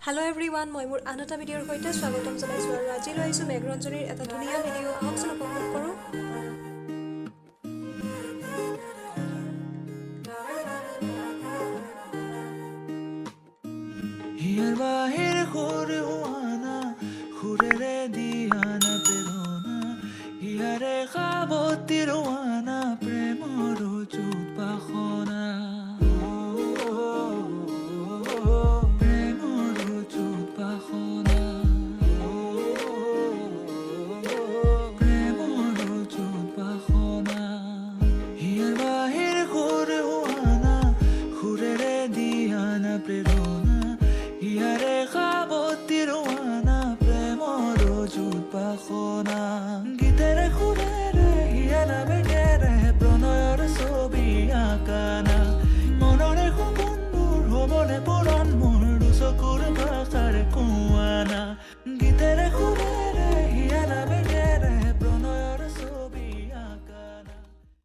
Hello' everyone, মই মোৰ আন এটা ভিডিঅ'ৰ সৈতে স্বাগতম জনাইছোঁ আৰু আজি লৈ আহিছোঁ মেঘৰঞ্জনীৰ এটা ধুনীয়া ভিডিঅ'। আহকচোন উপভোগ কৰোঁ। হিয়াৰ বাহিৰ সৰু